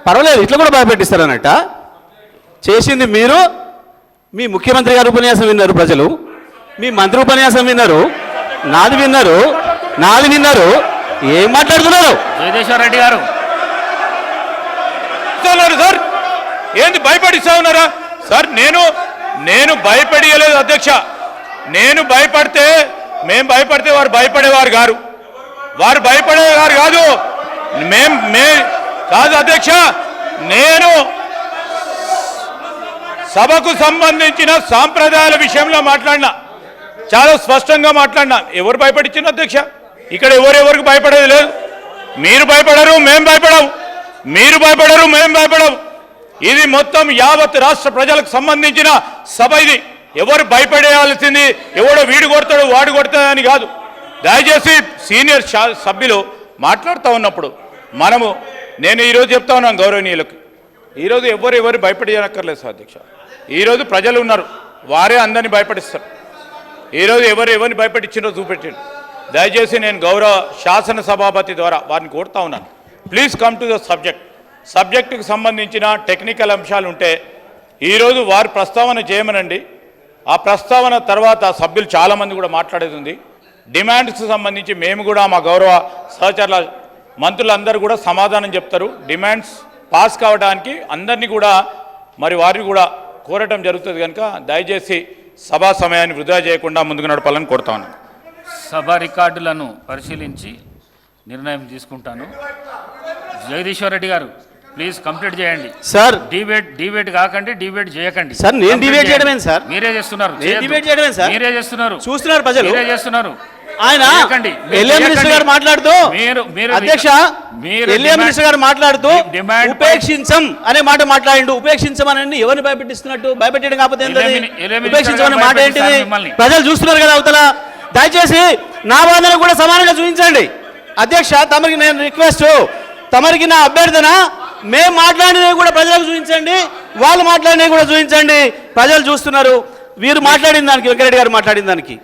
పర్వాలేదు, ఇట్లా కూడా భయపెట్టిస్తారన్నట్ట. చేసింది మీరు. మీ ముఖ్యమంత్రి గారు ఉపన్యాసం విన్నారు ప్రజలు, మీ మంత్రి ఉపన్యాసం విన్నారు, నాది విన్నారు. ఏం మాట్లాడుతున్నారు? జగదీశ్వర్ రెడ్డి గారు సార్ ఏంది భయపడిస్తా ఉన్నారా సార్? నేను భయపడియలేదు అధ్యక్ష. నేను భయపడితే వారు భయపడేవారు గారు, వారు భయపడేవారు కాదు. కాదు అధ్యక్ష, నేను సభకు సంబంధించిన సాంప్రదాయాల విషయంలో మాట్లాడినా, చాలా స్పష్టంగా మాట్లాడినా. ఎవరు భయపడించిన అధ్యక్ష? ఇక్కడ ఎవరెవరికి భయపడేది లేదు. మీరు భయపడరు, మేము భయపడము. ఇది మొత్తం యావత్ రాష్ట్ర ప్రజలకు సంబంధించిన సభ. ఇది ఎవరు భయపడేయాల్సింది ఎవడో వీడు కొడతాడు వాడు కొడతాడని కాదు. దయచేసి సీనియర్ సభ్యులు మాట్లాడుతూ ఉన్నప్పుడు నేను ఈరోజు చెప్తా ఉన్నాను గౌరవనీయులకు, ఈరోజు ఎవరు భయపడేయనక్కర్లేదు సార్ అధ్యక్ష. ఈరోజు ప్రజలు ఉన్నారు, వారే అందరినీ భయపడిస్తారు. ఈరోజు ఎవరిని భయపడించినో చూపెట్టారు. దయచేసి నేను గౌరవ శాసన సభాపతి ద్వారా వారిని కోరుతా ఉన్నాను, ప్లీజ్ కమ్ టు ద సబ్జెక్టుకు సంబంధించిన టెక్నికల్ అంశాలు ఉంటే ఈరోజు వారు ప్రస్తావన చేయమనండి. ఆ ప్రస్తావన తర్వాత సభ్యులు చాలామంది కూడా మాట్లాడేది ఉంది. డిమాండ్స్కి సంబంధించి మేము కూడా మా గౌరవ సహచరుల మంత్రులందరూ కూడా సమాధానం చెప్తారు. డిమాండ్స్ పాస్ కావడానికి అందరినీ కూడా వారిని కూడా కోరటం జరుగుతుంది. కనుక దయచేసి సభా సమయాన్ని వృధా చేయకుండా ముందుకు నడపాలని కోరుతా ఉన్నాను. సభ రికార్డులను పరిశీలించి నిర్ణయం తీసుకుంటాను. జగదీశ్వర్ రెడ్డి గారు ప్లీజ్ కంప్లీట్ చేయండి సార్. డిబేట్ కాకండి, డిబేట్ చేయకండి సార్. నేను డిబేట్ చేయడమేం సార్? మీరే చేస్తున్నారు. చూస్తున్నారు ప్రజలు, మీరే చేస్తున్నారు. ఆయన ఎల్ఏ మినిస్టర్ గారు మాట్లాడుతూ అధ్యక్ష ఎల్ఏ మినిస్టర్ గారు మాట్లాడుతూ ఉపేక్షించం అనే మాట మాట్లాడిండు. ఉపేక్షించమని ఎవరిని భయపెట్టిస్తున్నట్టు? భయపెట్టడం కాకపోతే ఉపేక్షించమనే మాట ఏంటిది? ప్రజలు చూస్తున్నారు కదా అవతల. దయచేసి నా వాదన కూడా సమానంగా చూపించండి అధ్యక్ష. తమరికి నేను రిక్వెస్ట్, తమరికి నా అభ్యర్థన, మేము మాట్లాడినవి కూడా ప్రజలకు చూపించండి, వాళ్ళు మాట్లాడినవి కూడా చూపించండి. ప్రజలు చూస్తున్నారు. వీరు మాట్లాడిన దానికి, వెంకరెడ్డి గారు మాట్లాడిన దానికి